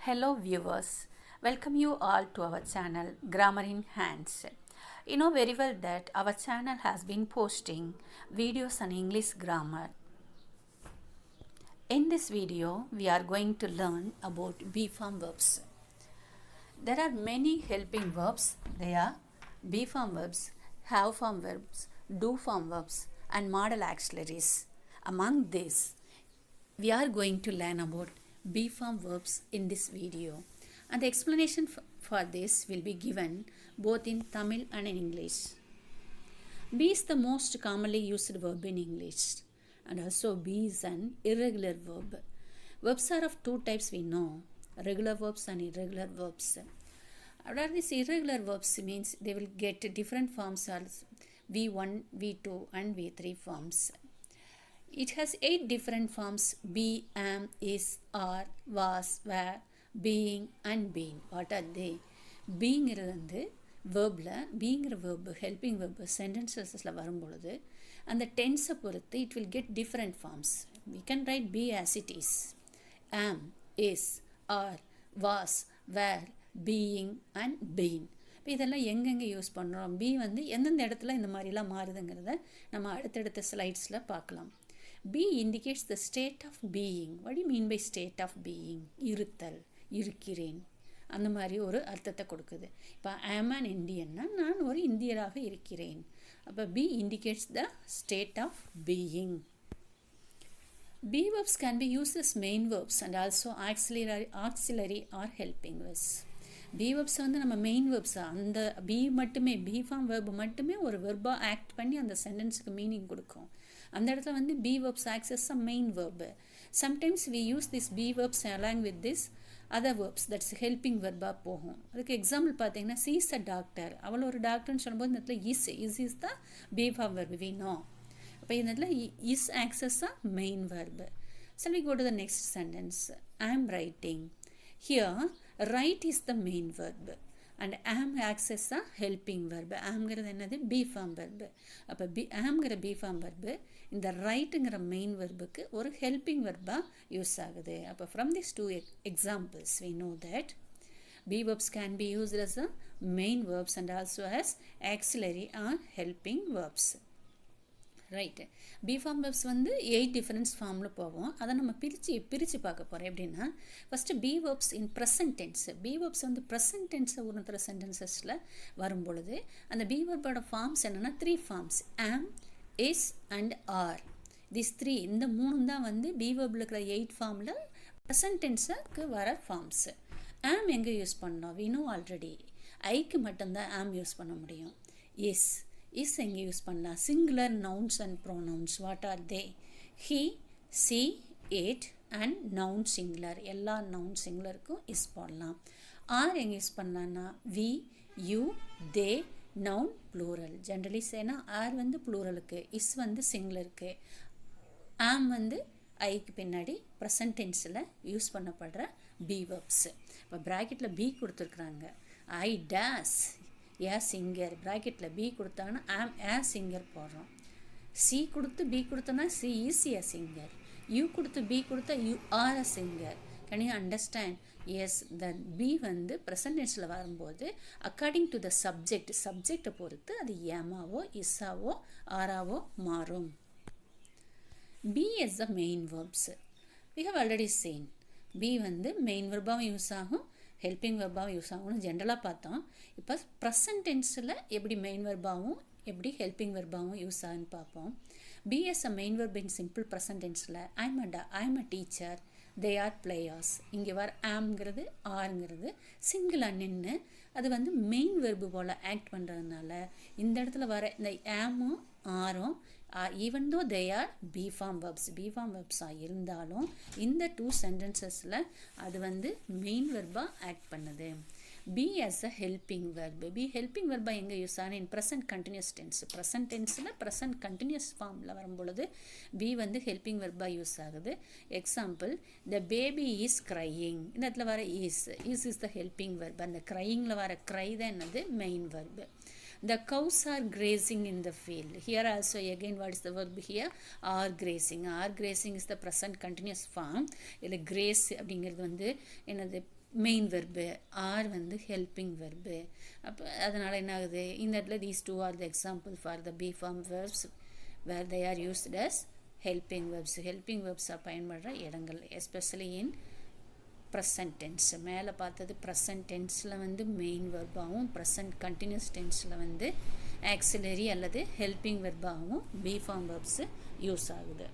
Hello viewers, welcome you all to our channel Grammar in Hands. You know very well that our channel has been posting videos on English grammar. In this video, we are going to learn about be form verbs. There are many helping verbs. They are be form verbs, have form verbs, do form verbs and modal auxiliaries. Among these, we are going to learn about be form verbs in this video, and the explanation for this will be given both in Tamil and in English. Be is the most commonly used verb in English, and also be is an irregular verb. Verbs are of two types we know, regular verbs and irregular verbs. What these irregular verbs means they will get different forms as V1, V2 and V3 forms. It has 8 different forms: be, am, is, are, was, were, being and been. What are they? Being வந்து verbல beingற verb helping verb sentencesல வரும்பொழுது அந்த tense பொறுத்து it will get different forms. We can write be as it is. Am, is, are, was, were, being and been. இப்போ இதெல்லாம் எங்கெங்கே use பண்ணுறோம்? B வந்து எந்தெந்த இடத்துல இந்த மாதிரிலாம் மாறுதுங்கிறத நம்ம அடுத்தடுத்த ஸ்லைட்ஸில் பார்க்கலாம். Be indicates the state of being. What do you mean by state of being? இருத்தல், இருக்கிறேன், அந்த மாதிரி ஒரு அர்த்தத்தை கொடுக்குது. இப்போ I am an Indianனா நான் ஒரு இந்தியராக இருக்கிறேன். அப்போ be indicates the state of being. Be verbs can be used as main verbs and also auxiliary or helping verbs. Be verbs வந்து நம்ம மெயின் verbs அந்த be மட்டுமே be form verb மட்டுமே ஒரு வெர்பாக ஆக்ட் பண்ணி அந்த சென்டென்ஸுக்கு மீனிங் கொடுக்கும். அந்த இடத்துல வந்து be verbs acts as a main verb. Sometimes we use this be verbs along with this other verbs that's helping verb போகும். அதுக்கு எக்ஸாம்பிள் பார்த்தீங்கன்னா she is a doctor. அவள் ஒரு டாக்டர்னு சொல்லும்போது இந்த இடத்துல is the be form verb we know. அப்போ இந்த இடத்துல is acts as a main verb. So we go to the next sentence. I am writing. Here write is the main verb and am acts as a helping verb. Amங்கிறது என்னது? be form verb. அப்போ amங்கிற be form verb இந்த writeங்கிற main verbக்கு ஒரு helping verb use ஆகுது. அப்போ from these two examples we know that be verbs can be used as a main verbs and also as auxiliary or helping verbs. Right. Be form verbs வந்து 8 difference ஃபார்மில் போவோம். அதை நம்ம பிரித்து பார்க்க போகிறோம். எப்படின்னா first be verbs in present tense. Be verbs வந்து ப்ரெசன்ட் டென்ஸை உணர்த்துற சென்டென்சஸில் வரும்பொழுது அந்த பி வெர்போட ஃபார்ம்ஸ் என்னென்னா 3 ஃபார்ம்ஸ்: ஆம், இஸ் அண்ட் ஆர். திஸ் 3 இந்த 3 தான் வந்து பி வெர்பில் இருக்கிற 8 ஃபார்மில் ப்ரெசன்ட் டென்ஸுக்கு வர ஃபார்ம்ஸு. ஆம் எங்கே யூஸ் பண்ணோம்? We know already. ஐக்கு மட்டும்தான் ஆம் யூஸ் பண்ண முடியும். இஸ் எங்கே யூஸ் பண்ணலாம்? Singular nouns and pronouns. What are they? He, she, it and noun singular. எல்லா நவுன் சிங்குலருக்கும் இஸ் போடலாம். ஆர் எங்கே யூஸ் பண்ணலான்னா we, you, they, noun plural. Generally சேனா ஆர் வந்து ப்ளூரலுக்கு, இஸ் வந்து சிங்குலருக்கு, ஆம் வந்து ஐக்கு பின்னாடி ப்ரெசன்ட் டென்ஸில் யூஸ் பண்ணப்படுற பி வெர்ப்ஸு. இப்போ ப்ராக்கெட்டில் பி கொடுத்துருக்குறாங்க. I days a singer. ப்ராக்கெட்டில் பி கொடுத்தாங்கன்னா ஆம் ஏ சிங்கர் போடுறோம். சி கொடுத்து பி கொடுத்தோன்னா she is a singer. You கொடுத்து பி கொடுத்தா you are a singer. Can you understand? Yes, the be வந்து ப்ரெசன்ட் டென்ஸில் வரும்போது அக்கார்டிங் டு த சப்ஜெக்டை பொறுத்து அது ஏமாவோ இஸ்ஸாவோ ஆராவோ மாறும். Be is the main verbs. We have already seen be வந்து மெயின் வெர்பாகவும் யூஸ் ஆகும், ஹெல்பிங் வெர்பாகவும் யூஸ் ஆகும்னு ஜென்ரலாக பார்த்தோம். இப்போ ப்ரெசன்ட் டென்ஸில் எப்படி மெயின் வெர்பாகவும் எப்படி ஹெல்பிங் வெர்பாகவும் யூஸ் ஆகுன்னு பார்ப்போம். Be as a main verb in simple present டென்ஸில் I am a teacher, they are players. இங்கே வர ஆம்ங்கிறது ஆருங்கிறது சிங்கிள் நின்று அது வந்து மெயின் வெர்பு போல் ஆக்ட் பண்ணுறதுனால இந்த இடத்துல வர இந்த ஆமும் ஆரும் even though they are be form verbs இருந்தாலும் இந்த 2 sentencesல அது வந்து மெயின் வெர்பா ஆக்ட் பண்ணுது. be as a helping verb. be helping verb எங்கே யூஸ் ஆகும்? in present continuous tense. present tenseல present continuous ஃபார்மில் வரும்பொழுது be வந்து helping verb யூஸ் ஆகுது. Example, the baby is crying. இந்த இடத்துல வர is the helping verb. அந்த cryingல வர cry தான் என்னது? Main verb. The cows are grazing in the field. Here also again what is the verb here? Are grazing. Are grazing is the present continuous form. இல்லை grace அப்படிங்கிறது வந்து என்னது main verb, are வந்து helping verb. அப்போ அதனால் என்ன ஆகுது, இந்த இடத்துல these two are the example for the be form verbs where they are used as helping verbs. Helping வெர்ப்ஸாக பயன்படுற இடங்கள் எஸ்பெஷலி இன் ப்ரெசன்ட் டென்ஸ். மேலே பார்த்தது ப்ரெசன்ட் டென்ஸில் வந்து மெயின் வெர்பாகவும், ப்ரெசன்ட் கண்டினியூஸ் டென்ஸில் வந்து ஆக்சிலரி அல்லது ஹெல்பிங் வெர்பாகவும் பி ஃபார்ம் வெர்ப்ஸு யூஸ் ஆகுது.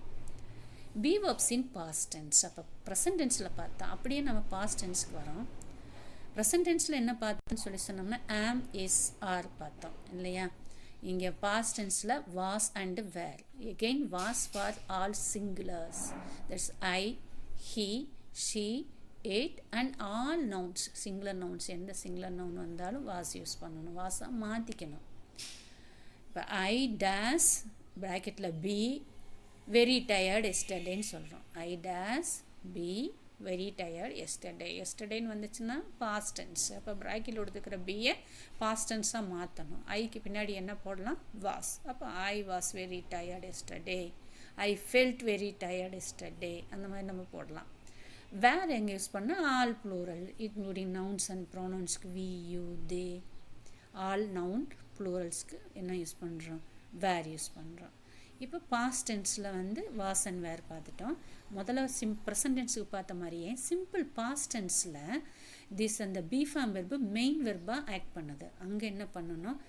Be verbs in past tense. அப்போ ப்ரெசன்ட் டென்ஸில் பார்த்தா அப்படியே நம்ம பாஸ்ட் டென்ஸ்க்கு வரோம். ப்ரெசன்ட் டென்ஸில் என்ன பார்த்தோம்னு சொல்லி சொன்னோம்னா ஆம், இஸ், ஆர் பார்த்தோம் இல்லையா. இங்கே பாஸ்ட் டென்ஸில் was and were. Again was for all singulars, that's I, he, she, it and all nouns, singular nouns, எந்த singular noun வந்தாலும் வாஸ் யூஸ் பண்ணணும், வாஸாக மாற்றிக்கணும். இப்போ ஐ டேஸ் ப்ராக்கெட்டில் பி வெரி டயர்ட் எஸ்டர்டேன்னு சொல்கிறோம். I dash be very tired yesterday. எஸ்டர்டேன்னு வந்துச்சுன்னா பாஸ்ட் டென்ஸ். அப்போ ப்ராக்கெட்டில் கொடுத்துக்கிற பியை பாஸ்ட் டென்ஸாக மாற்றணும். ஐக்கு பின்னாடி என்ன போடலாம், வாஸ். அப்போ I was very tired yesterday, I felt very tired yesterday, அந்த மாதிரி நம்ம போடலாம். வேர் எங்கே யூஸ் பண்ணால் all plural including nouns and ப்ரோனவுன்ஸ்க்கு we, you, they, all noun ப்ளூரல்ஸ்க்கு என்ன யூஸ் பண்ணுறோம், வேர் யூஸ் பண்ணுறோம். இப்போ பாஸ்ட் டென்ஸில் வந்து வாஸ் அண்ட் வேர் பார்த்துட்டோம். முதல்ல ப்ரெசன்ட் டென்ஸுக்கு பார்த்த மாதிரியே சிம்பிள் பாஸ்ட் டென்ஸில் திஸ் அந்த பி ஃபார்ம் வெர்பு மெயின் வெர்பாக ஆக்ட் பண்ணுது. அங்கே என்ன பண்ணணும்,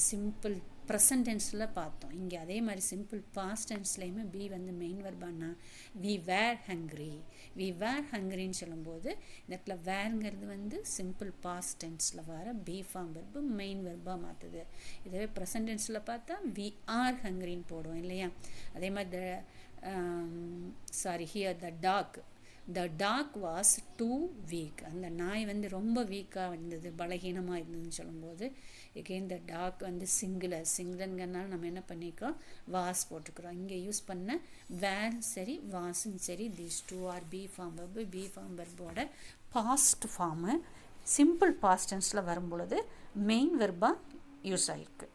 சிம்பிள் ப்ரெசன்ட் டென்ஸில் பார்த்தோம். இங்கே அதே மாதிரி சிம்பிள் பாஸ்ட் டென்ஸ்லேயுமே பி வந்து மெயின் வெர்பானா we were hungry. We were ஹங்க்ரின்னு சொல்லும்போது இந்த இடத்துல வேர்ங்கிறது வந்து சிம்பிள் பாஸ்ட் டென்ஸில் வர பி ஃபார்ம் வெர்பு மெயின் வெர்பாக மாற்றுது. இதுவே ப்ரெசன்ட் டென்ஸில் பார்த்தா வி ஆர் ஹங்க்ரின்னு போடுவோம் இல்லையா. அதே மாதிரி here the dog was too weak. அந்த நாய் வந்து ரொம்ப வீக்காக இருந்தது, பலகீனமாக இருந்ததுன்னு சொல்லும்போது எகெயின் த டாக் வந்து சிங்குலருங்கிறனால நம்ம என்ன பண்ணிக்கிறோம், வாஸ் போட்டுக்கிறோம். இங்கே யூஸ் பண்ண வேர் சரி வாஸும் சரி these two are be form verb. Be form வெர்போட பாஸ்ட் ஃபார்மு சிம்பிள் பாஸ்ட் டென்ஸில் வரும்பொழுது மெயின் வெர்பாக யூஸ் ஆகிருக்கு.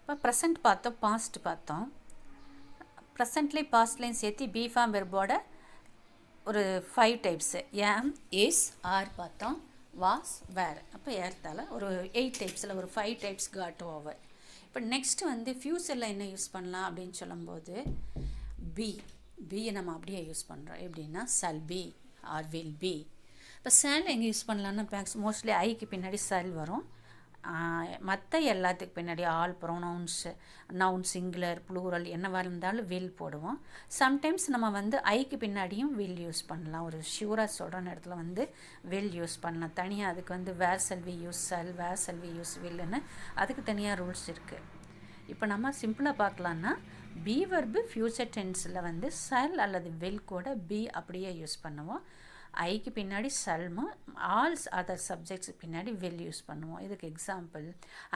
இப்போ ப்ரெசண்ட் பார்த்தோம், பாஸ்ட் பார்த்தோம். ப்ரெசண்ட்லேயும் பாஸ்ட்லேயும் சேர்த்து பி ஃபார்ம் வெர்போட ஒரு 5 டைப்ஸு ஏம், இஸ், ஆர் பார்த்தோம், வாஸ், வேர். அப்போ ஏறத்தால் ஒரு 8 டைப்ஸில் ஒரு 5 டைப்ஸ் காட் ஓவர். இப்போ நெக்ஸ்ட்டு வந்து ஃப்யூச்சரில் என்ன யூஸ் பண்ணலாம் அப்படின்னு சொல்லும்போது பியை நம்ம அப்படியே யூஸ் பண்ணுறோம். எப்படின்னா சல் பி ஆர் வில் பி. இப்போ செல் எங்கே யூஸ் பண்ணலான்னா மோஸ்ட்லி ஐக்கு பின்னாடி செல் வரும். மற்ற எல்லாத்துக்கு பின்னாடி ஆல் ப்ரோனவுன்ஸு, நவுன், சிங்குலர், ப்ளூரல் என்னவாக இருந்தாலும் வில் போடுவோம். சம்டைம்ஸ் நம்ம வந்து ஐக்கு பின்னாடியும் வில் யூஸ் பண்ணலாம். ஒரு ஷூராக சொல்கிற இடத்துல வந்து வில் யூஸ் பண்ணலாம். தனியாக அதுக்கு வந்து வேர் செல்வி யூஸ் செல், வேர் செல்வி யூஸ் வில்லுன்னு அதுக்கு தனியாக ரூல்ஸ் இருக்குது. இப்போ நம்ம சிம்பிளாக பார்க்கலான்னா பி வெர்பு ஃப்யூச்சர் டென்ஸில் வந்து செல் அல்லது வில் கூட பி அப்படியே யூஸ் பண்ணுவோம். ஐக்கு பின்னாடி செல்மோ, ஆல்ஸ் அதர் சப்ஜெக்ட்ஸுக்கு பின்னாடி வில் யூஸ் பண்ணுவோம். இதுக்கு example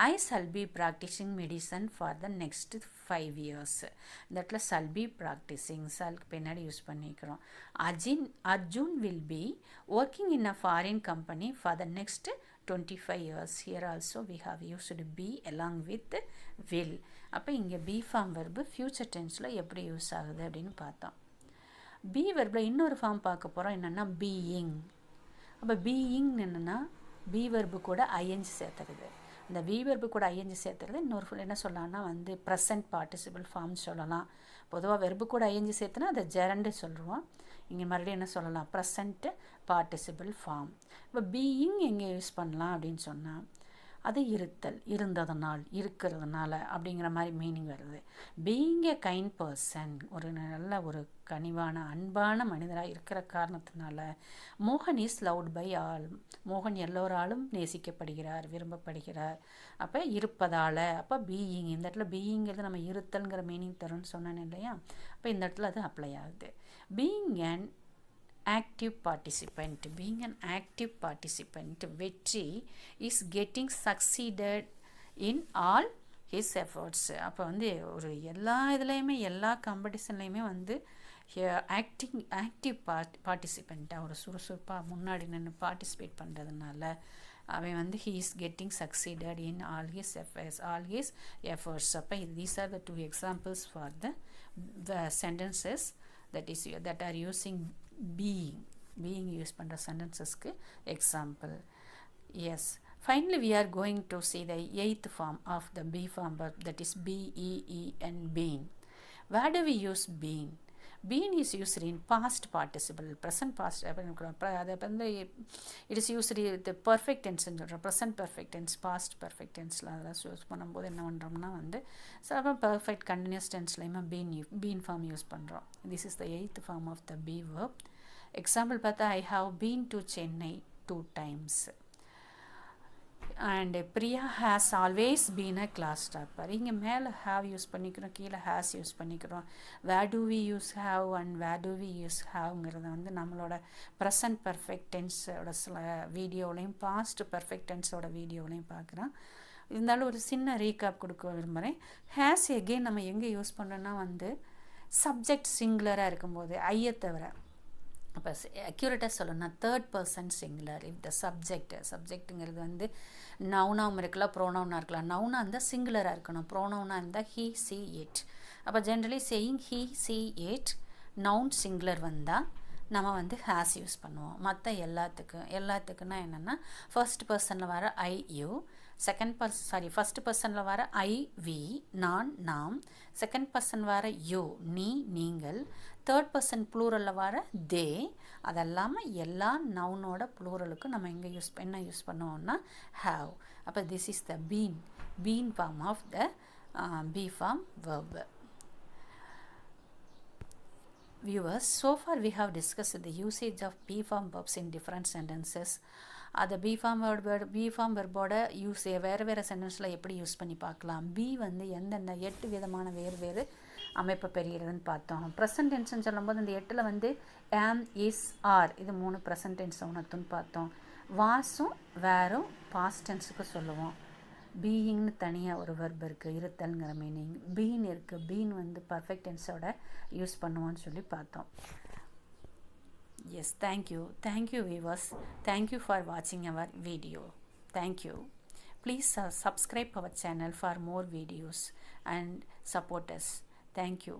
I shall be practising medicine for the next 5 years. இந்த இடத்துல ஷல் பி ப்ராக்டிஸிங் செல்க்கு பின்னாடி யூஸ் பண்ணிக்கிறோம். Arjun will be working in a foreign company for the next 25 years. Here also we have used be along with will. அப்போ இங்கே B form verb future டென்ஸில் எப்படி use ஆகுது அப்படின்னு பார்த்தோம். பி வெர்பில் இன்னொரு ஃபார்ம் பார்க்க போகிறோம், என்னென்னா பீயிங். அப்போ பீயிங் என்னென்னா பி வெர்பு கூட ஐஎன்ஜி சேர்த்துறது. இந்த பி வெர்பு கூட ஐஎன்ஜி சேர்த்துறது இன்னொரு என்ன சொல்லலாம்னா வந்து ப்ரெசன்ட் பார்ட்டிசிபிள் ஃபார்ம் சொல்லலாம். பொதுவாக வெர்பு கூட ஐஎன்ஜி சேர்த்துனா அதை ஜெரண்டு சொல்லுவோம். இங்கே மறுபடியும் என்ன சொல்லலாம், ப்ரெசன்ட் பார்ட்டிசிபிள் ஃபார்ம். இப்போ பீயிங் எங்கே யூஸ் பண்ணலாம் அப்படின்னு சொன்னால் அது இருத்தல், இருந்ததனால், இருக்கிறதுனால அப்படிங்கிற மாதிரி மீனிங் வருது. பீயிங் எ கைண்ட் பர்சன், ஒரு நல்ல ஒரு கனிவான அன்பான மனிதராக இருக்கிற காரணத்தினால மோகன் இஸ் லவ்ட் பை ஆல். மோகன் எல்லோராலும் நேசிக்கப்படுகிறார், விரும்பப்படுகிறார். அப்போ இருப்பதால், அப்போ பீயிங், இந்த இடத்துல பீயிங்கிறது நம்ம இருத்தல்ங்கிற மீனிங் தரும்னு சொன்னேன் இல்லையா. அப்போ இந்த இடத்துல அது அப்ளை ஆகுது. Being and active participant. Being an active participant, வெற்றி is getting succeeded in all his efforts. அப்போ வந்து ஒரு எல்லா இதுலேயுமே எல்லா காம்படிஷன்லேயுமே வந்து ஆக்டிவ் பார்ட்டிசிபெண்ட்டாக ஒரு சுறுசுறுப்பாக முன்னாடி நின்று பார்ட்டிசிபேட் பண்ணுறதுனால அவன் வந்து he is getting succeeded in all his efforts. அப்போ these are the 2 examples for the sentences that are using being. being use பண்ணுற sentencesக்கு example. Yes, finally we are going to see the eighth form of the be form verb, that is been, been. Where do we use been? Been is used in past participle, present past it is used in the perfect tense, present perfect tense, past perfect tense use பண்ணும்போது என்ன பண்ணுறோம்னா வந்து சில perfect continuous tenseலையுமே been form use பண்ணுறோம். This is the eighth form of the be verb. Example பார்த்தா I have been to Chennai 2 times. And Priya has always been a class topper. இங்கே மேலே have use பண்ணிக்கிறோம், கீழே has use பண்ணிக்கிறோம். Where do we use have and where do we use haveங்கிறத வந்து நம்மளோட present perfect டென்ஸோட சில வீடியோலையும் பாஸ்ட் பர்ஃபெக்ட் டென்ஸோட வீடியோலையும் பார்க்குறோம். இருந்தாலும் ஒரு சின்ன ரீகாப் கொடுக்க விரும்புகிறேன். ஹேஸ் எகெயின் நம்ம எங்கே யூஸ் பண்ணுறோன்னா வந்து சப்ஜெக்ட் சிங்குலராக இருக்கும்போது ஐயை தவிர. அப்போ அக்யூரேட்டாக சொல்லணும்னா third person singular. If the சப்ஜெக்ட்டுங்கிறது வந்து நவுனாகவும் இருக்கலாம், ப்ரோனவுனாக இருக்கலாம். நவுனாக இருந்தால் சிங்குலராக இருக்கணும், ப்ரோனவுனாக இருந்தால் ஹீ சி இட். அப்போ generally saying he see it noun singular வந்தால் நம்ம வந்து ஹேஸ் யூஸ் பண்ணுவோம். மற்ற எல்லாத்துக்குன்னா என்னென்னா ஃபர்ஸ்ட் பர்சனில் வர ஐ யூ, ஃபர்ஸ்ட் பர்சனில் வர ஐ வி நான் நாம், செகண்ட் பர்சன் வர யூ நீ நீங்கள், தேர்ட் பர்சன் ப்ளூரலில் வர தே. அதெல்லாமல் எல்லா நவுனோட ப்ளூரலுக்கும் நம்ம எங்கே என்ன யூஸ் பண்ணுவோம்னா ஹாவ். அப்போ this is the been form of the be form verb. Viewers, so far we have discussed the usage of be form verbs in different sentences. அது be form verb-ஓட யூஸ் வேறு சென்டென்ஸில் எப்படி யூஸ் பண்ணி பார்க்கலாம். B வந்து எந்தெந்த 8 விதமான வேறு அமைப்பு பெறுகிறதுன்னு பார்த்தோம். ப்ரெசன்ட் டென்ஸ்ன்னு சொல்லும்போது இந்த 8ல் வந்து am, is, are இது 3 ப்ரெசன்ட் டென்ஸ் உணர்த்துன்னு பார்த்தோம். வாஸும் வேறும் பாஸ்ட் டென்ஸுக்கு சொல்லுவோம். பீயிங்னு தனியாக ஒரு வெர்ப் இருக்குது, இருத்தல்ங்கிற மீனிங். பீன் இருக்குது, பீன் வந்து பர்ஃபெக்ட் டென்ஸோட யூஸ் பண்ணுவோன்னு சொல்லி பார்த்தோம். Yes, thank you viewers. Thank you for watching our video. Thank you. Please subscribe our channel for more videos and support us. Thank you.